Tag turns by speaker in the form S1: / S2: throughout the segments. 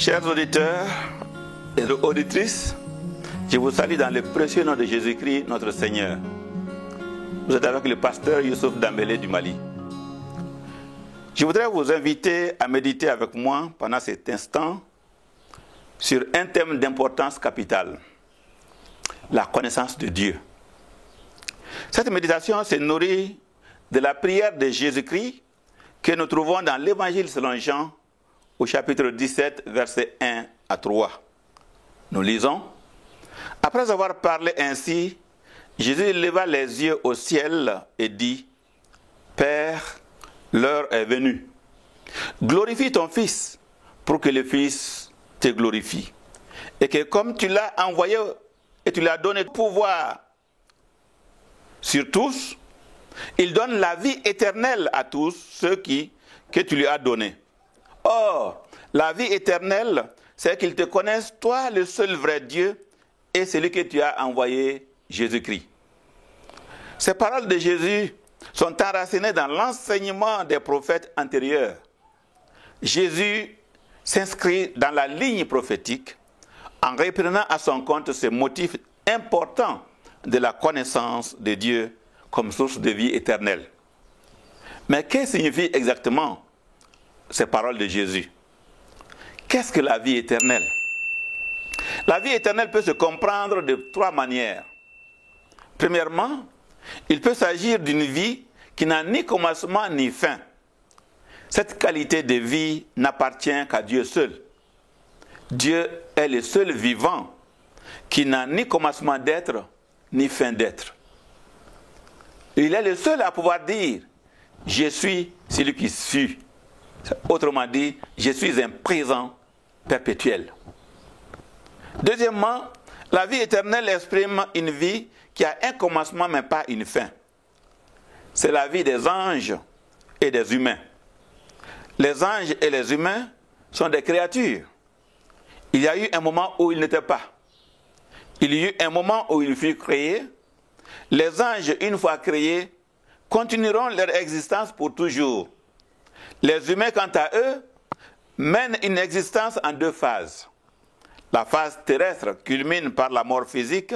S1: Chers auditeurs et auditrices, je vous salue dans le précieux nom de Jésus-Christ, notre Seigneur. Vous êtes avec le pasteur Youssouf Dambélé du Mali. Je voudrais vous inviter à méditer avec moi pendant cet instant sur un thème d'importance capitale, la connaissance de Dieu. Cette méditation se nourrit de la prière de Jésus-Christ que nous trouvons dans l'Évangile selon Jean au chapitre 17, versets 1 à 3. Nous lisons: Après avoir parlé ainsi, Jésus leva les yeux au ciel et dit: Père, l'heure est venue. Glorifie ton Fils pour que le Fils te glorifie. Et que comme tu l'as envoyé et tu lui as donné pouvoir sur tous, il donne la vie éternelle à tous ceux que tu lui as donnés. Or, la vie éternelle, c'est qu'ils te connaissent, toi, le seul vrai Dieu, et celui que tu as envoyé, Jésus-Christ. Ces paroles de Jésus sont enracinées dans l'enseignement des prophètes antérieurs. Jésus s'inscrit dans la ligne prophétique en reprenant à son compte ce motif important de la connaissance de Dieu comme source de vie éternelle. Mais que signifient exactement ces paroles de Jésus? Qu'est-ce que la vie éternelle? La vie éternelle peut se comprendre de trois manières. Premièrement, il peut s'agir d'une vie qui n'a ni commencement ni fin. Cette qualité de vie n'appartient qu'à Dieu seul. Dieu est le seul vivant qui n'a ni commencement d'être ni fin d'être. Il est le seul à pouvoir dire: je suis celui qui suis. Autrement dit, je suis un présent perpétuel. Deuxièmement, la vie éternelle exprime une vie qui a un commencement mais pas une fin. C'est la vie des anges et des humains. Les anges et les humains sont des créatures. Il y a eu un moment où ils n'étaient pas. Il y a eu un moment où ils furent créés. Les anges, une fois créés, continueront leur existence pour toujours. Les humains, quant à eux, mènent une existence en deux phases. La phase terrestre culmine par la mort physique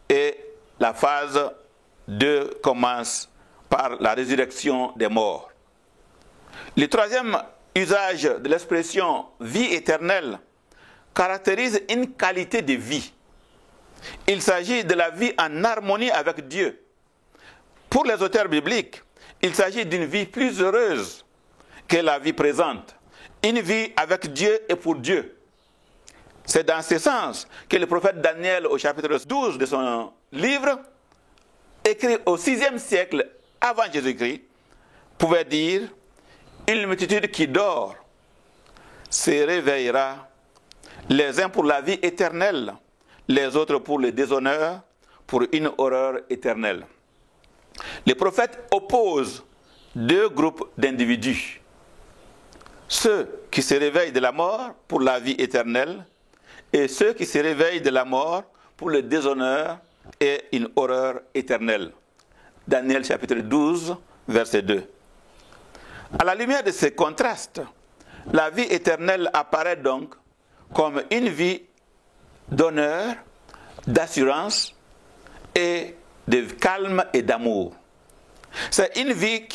S1: et la phase 2 commence par la résurrection des morts. Le troisième usage de l'expression vie éternelle caractérise une qualité de vie. Il s'agit de la vie en harmonie avec Dieu. Pour les auteurs bibliques, il s'agit d'une vie plus heureuse que la vie présente. Une vie avec Dieu et pour Dieu. C'est dans ce sens que le prophète Daniel, au chapitre 12 de son livre, écrit au 6e siècle avant Jésus-Christ, pouvait dire: une multitude qui dort se réveillera, les uns pour la vie éternelle, les autres pour le déshonneur, pour une horreur éternelle. Les prophètes opposent deux groupes d'individus. Ceux qui se réveillent de la mort pour la vie éternelle et ceux qui se réveillent de la mort pour le déshonneur et une horreur éternelle. Daniel chapitre 12, verset 2. À la lumière de ces contrastes, la vie éternelle apparaît donc comme une vie d'honneur, d'assurance et de calme et d'amour. C'est une vie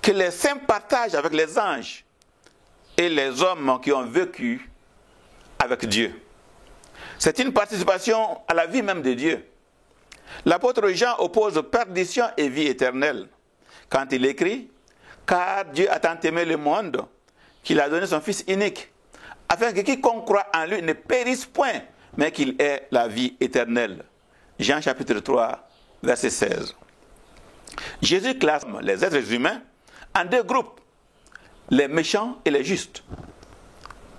S1: que les saints partagent avec les anges et les hommes qui ont vécu avec Dieu. C'est une participation à la vie même de Dieu. L'apôtre Jean oppose perdition et vie éternelle quand il écrit: Car Dieu a tant aimé le monde qu'il a donné son Fils unique, afin que quiconque croit en lui ne périsse point, mais qu'il ait la vie éternelle. Jean chapitre 3, verset 16. Jésus classe les êtres humains en deux groupes: les méchants et les justes.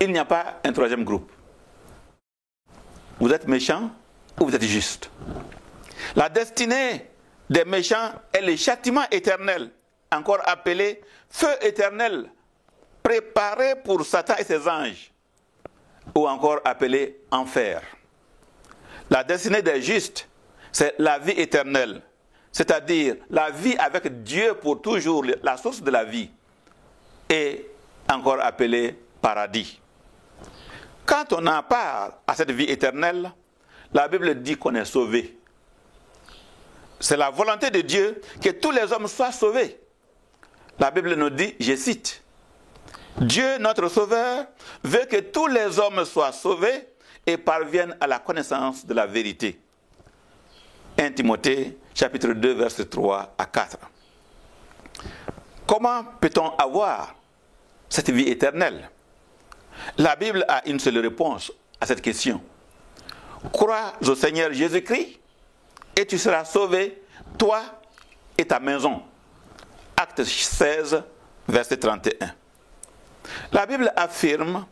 S1: Il n'y a pas un troisième groupe. Vous êtes méchant ou vous êtes juste. La destinée des méchants est le châtiment éternel, encore appelé feu éternel, préparé pour Satan et ses anges, ou encore appelé enfer. La destinée des justes, c'est la vie éternelle, c'est-à-dire la vie avec Dieu pour toujours, la source de la vie, et encore appelé paradis. Quand on n'a pas à cette vie éternelle, la Bible dit qu'on est sauvé. C'est la volonté de Dieu que tous les hommes soient sauvés. La Bible nous dit, je cite, « Dieu, notre Sauveur, veut que tous les hommes soient sauvés et parviennent à la connaissance de la vérité. » 1 Timothée, chapitre 2, versets 3 à 4. Comment peut-on avoir cette vie éternelle? La Bible a une seule réponse à cette question. Crois au Seigneur Jésus-Christ et tu seras sauvé, toi et ta maison. Acte 16, verset 31. La Bible affirme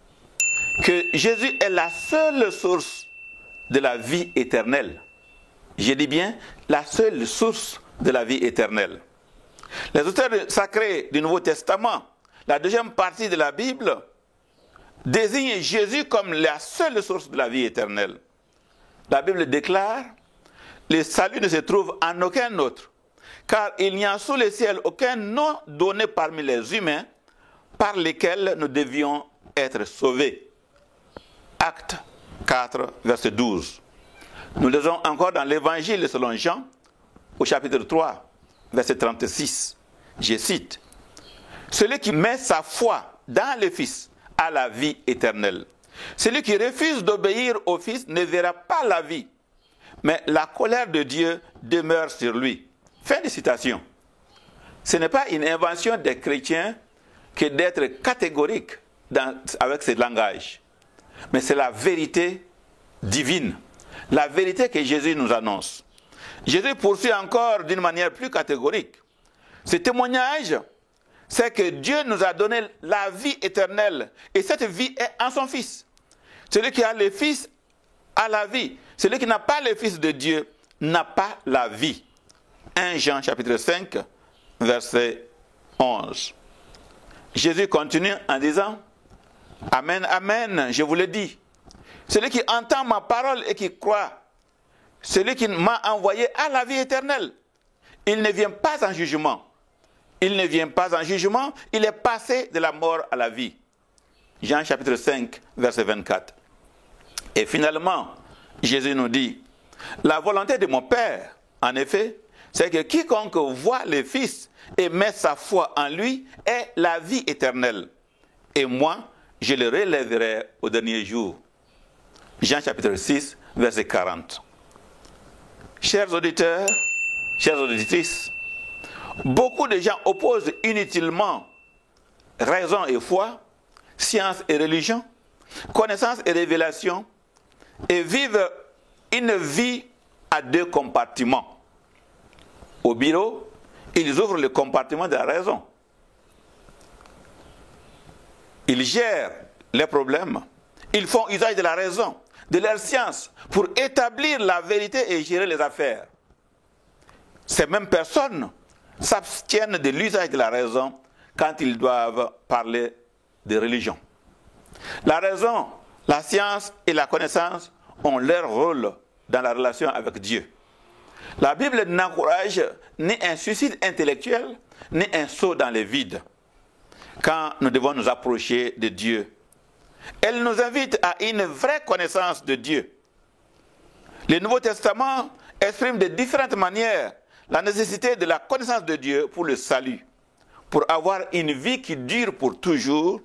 S1: que Jésus est la seule source de la vie éternelle. Je dis bien la seule source de la vie éternelle. Les auteurs sacrés du Nouveau Testament, la deuxième partie de la Bible, désignent Jésus comme la seule source de la vie éternelle. La Bible déclare, le salut ne se trouve en aucun autre, car il n'y a sous le ciel aucun nom donné parmi les humains par lesquels nous devions être sauvés. Acte 4, verset 12. Nous lisons encore dans l'Évangile selon Jean, au chapitre 3, verset 36. Je cite, « Celui qui met sa foi dans le Fils a la vie éternelle. Celui qui refuse d'obéir au Fils ne verra pas la vie, mais la colère de Dieu demeure sur lui. » Fin de citation. Ce n'est pas une invention des chrétiens que d'être catégorique avec ce langage, mais c'est la vérité divine, la vérité que Jésus nous annonce. Jésus poursuit encore d'une manière plus catégorique. Ce témoignage, c'est que Dieu nous a donné la vie éternelle, et cette vie est en son Fils. Celui qui a le Fils a la vie. Celui qui n'a pas le Fils de Dieu n'a pas la vie. 1 Jean chapitre 5, verset 11. Jésus continue en disant, « Amen, amen, je vous le dis. Celui qui entend ma parole et qui croit, celui qui m'a envoyé a la vie éternelle. Il ne vient pas en jugement. Il ne vient pas en jugement, il est passé de la mort à la vie. » Jean chapitre 5, verset 24. Et finalement, Jésus nous dit, « La volonté de mon Père, en effet, c'est que quiconque voit le Fils et met sa foi en lui est la vie éternelle. Et moi, je le relèverai au dernier jour. » Jean chapitre 6, verset 40. Chers auditeurs, chères auditrices, beaucoup de gens opposent inutilement raison et foi, science et religion, connaissance et révélation, et vivent une vie à deux compartiments. Au bureau, ils ouvrent le compartiment de la raison. Ils gèrent les problèmes. Ils font usage de la raison, de leur science, pour établir la vérité et gérer les affaires. Ces mêmes personnes s'abstiennent de l'usage de la raison quand ils doivent parler de religion. La raison, la science et la connaissance ont leur rôle dans la relation avec Dieu. La Bible n'encourage ni un suicide intellectuel, ni un saut dans le vide quand nous devons nous approcher de Dieu. Elle nous invite à une vraie connaissance de Dieu. Le Nouveau Testament exprime de différentes manières la nécessité de la connaissance de Dieu pour le salut, pour avoir une vie qui dure pour toujours,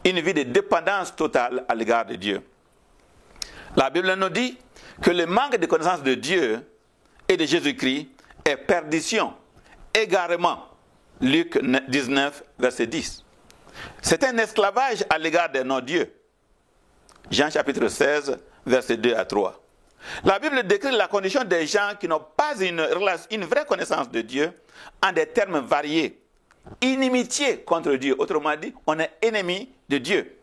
S1: une vie de dépendance totale à l'égard de Dieu. La Bible nous dit que le manque de connaissance de Dieu et de Jésus-Christ est perdition, égarement. Luc 19, verset 10. C'est un esclavage à l'égard de nos dieux. Jean chapitre 16, verset 2 à 3. La Bible décrit la condition des gens qui n'ont pas une vraie connaissance de Dieu en des termes variés. Inimitié contre Dieu, autrement dit, on est ennemi de Dieu.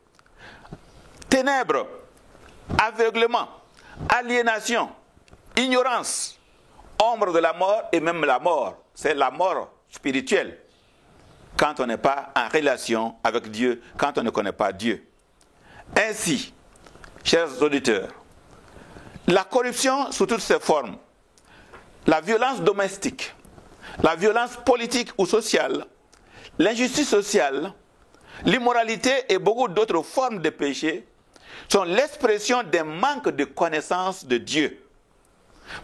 S1: Ténèbres, aveuglement, aliénation, ignorance, ombre de la mort et même la mort. C'est la mort spirituelle quand on n'est pas en relation avec Dieu, quand on ne connaît pas Dieu. Ainsi, chers auditeurs, la corruption sous toutes ses formes, la violence domestique, la violence politique ou sociale, l'injustice sociale, l'immoralité et beaucoup d'autres formes de péché sont l'expression d'un manque de connaissance de Dieu.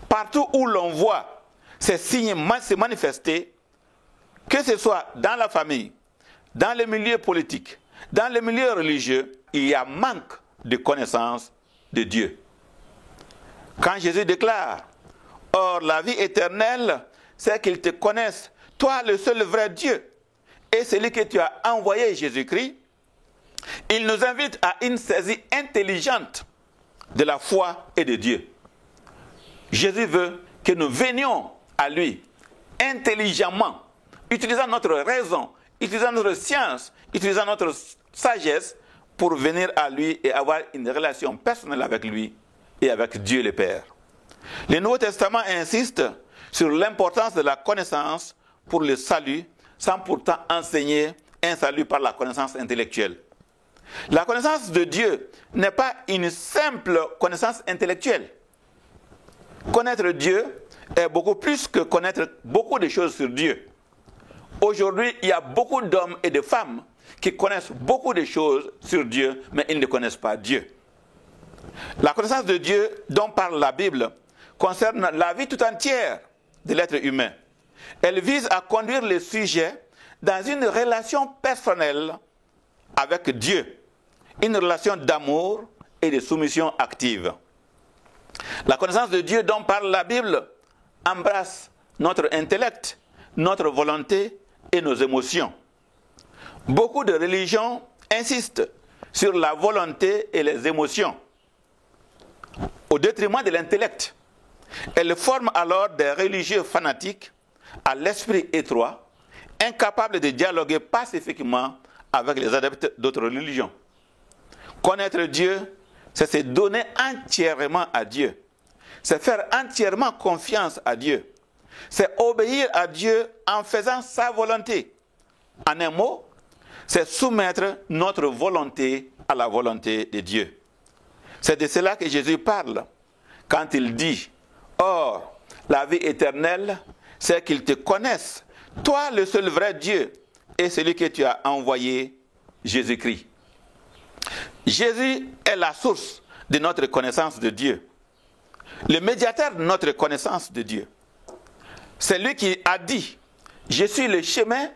S1: Partout où l'on voit ces signes se manifester, que ce soit dans la famille, dans les milieux politiques, dans les milieux religieux, il y a manque de connaissance de Dieu. Quand Jésus déclare « Or, la vie éternelle, c'est qu'ils te connaissent, toi le seul vrai Dieu, et celui que tu as envoyé, Jésus-Christ », il nous invite à une saisie intelligente de la foi et de Dieu. Jésus veut que nous venions à lui intelligemment, utilisant notre raison, utilisant notre science, utilisant notre sagesse pour venir à lui et avoir une relation personnelle avec lui et avec Dieu le Père. Le Nouveau Testament insiste sur l'importance de la connaissance pour le salut, sans pourtant enseigner un salut par la connaissance intellectuelle. La connaissance de Dieu n'est pas une simple connaissance intellectuelle. Connaître Dieu est beaucoup plus que connaître beaucoup de choses sur Dieu. Aujourd'hui, il y a beaucoup d'hommes et de femmes qui connaissent beaucoup de choses sur Dieu, mais ils ne connaissent pas Dieu. La connaissance de Dieu dont parle la Bible concerne la vie tout entière de l'être humain. Elle vise à conduire le sujet dans une relation personnelle avec Dieu, une relation d'amour et de soumission active. La connaissance de Dieu dont parle la Bible embrasse notre intellect, notre volonté et nos émotions. Beaucoup de religions insistent sur la volonté et les émotions au détriment de l'intellect. Elles forment alors des religieux fanatiques à l'esprit étroit, incapables de dialoguer pacifiquement avec les adeptes d'autres religions. Connaître Dieu, c'est se donner entièrement à Dieu. C'est faire entièrement confiance à Dieu. C'est obéir à Dieu en faisant sa volonté. En un mot, c'est soumettre notre volonté à la volonté de Dieu. C'est de cela que Jésus parle quand il dit « Or, la vie éternelle, c'est qu'ils te connaissent, toi le seul vrai Dieu, et celui que tu as envoyé, Jésus-Christ. » Jésus est la source de notre connaissance de Dieu, le médiateur de notre connaissance de Dieu. C'est lui qui a dit « Je suis le chemin,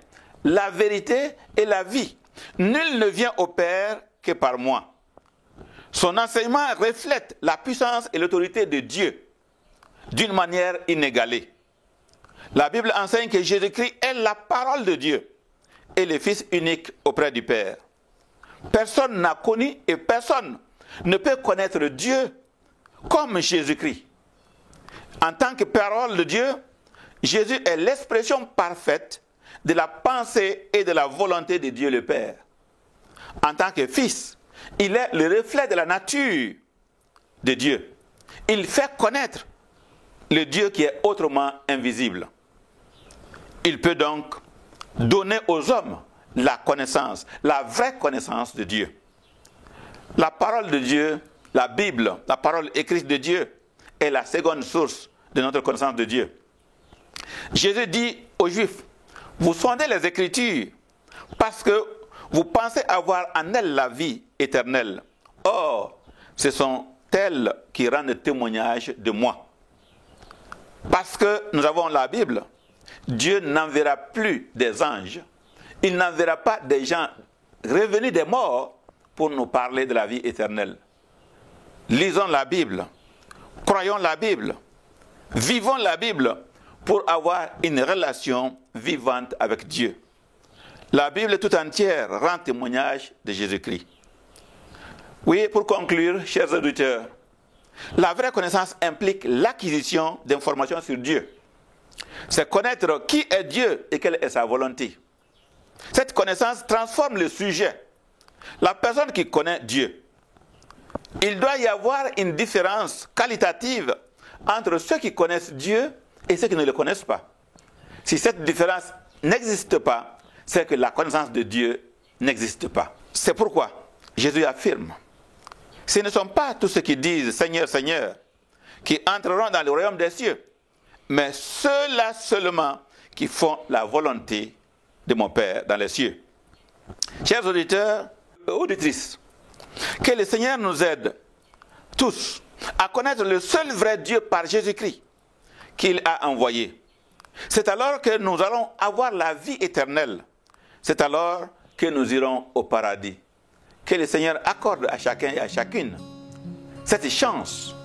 S1: la vérité et la vie. Nul ne vient au Père que par moi. » Son enseignement reflète la puissance et l'autorité de Dieu d'une manière inégalée. La Bible enseigne que Jésus-Christ est la parole de Dieu et le Fils unique auprès du Père. Personne n'a connu et personne ne peut connaître Dieu comme Jésus-Christ. En tant que parole de Dieu, Jésus est l'expression parfaite de la pensée et de la volonté de Dieu le Père. En tant que Fils, il est le reflet de la nature de Dieu. Il fait connaître le Dieu qui est autrement invisible. Il peut donc donner aux hommes la connaissance, la vraie connaissance de Dieu. La parole de Dieu, la Bible, la parole écrite de Dieu, est la seconde source de notre connaissance de Dieu. Jésus dit aux Juifs, vous sondez les Écritures parce que vous pensez avoir en elles la vie éternelle. Or, ce sont elles qui rendent témoignage de moi. Parce que nous avons la Bible, Dieu n'enverra plus des anges. Il n'enverra pas des gens revenus des morts pour nous parler de la vie éternelle. Lisons la Bible, croyons la Bible, vivons la Bible pour avoir une relation vivante avec Dieu. La Bible tout entière rend témoignage de Jésus-Christ. Oui, pour conclure, chers auditeurs, la vraie connaissance implique l'acquisition d'informations sur Dieu. C'est connaître qui est Dieu et quelle est sa volonté. Cette connaissance transforme le sujet. La personne qui connaît Dieu. Il doit y avoir une différence qualitative entre ceux qui connaissent Dieu et ceux qui ne le connaissent pas. Si cette différence n'existe pas, c'est que la connaissance de Dieu n'existe pas. C'est pourquoi Jésus affirme, ce ne sont pas tous ceux qui disent Seigneur, Seigneur, qui entreront dans le royaume des cieux, mais ceux-là seulement qui font la volonté de mon Père dans les cieux. Chers auditeurs, auditrices, Que le Seigneur nous aide tous à connaître le seul vrai Dieu par Jésus-Christ qu'il a envoyé. C'est alors que nous allons avoir la vie éternelle. C'est alors que nous irons au paradis. Que le Seigneur accorde à chacun et à chacune cette chance,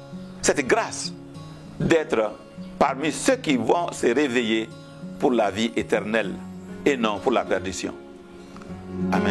S1: cette grâce d'être parmi ceux qui vont se réveiller pour la vie éternelle et non pour la perdition. Amen.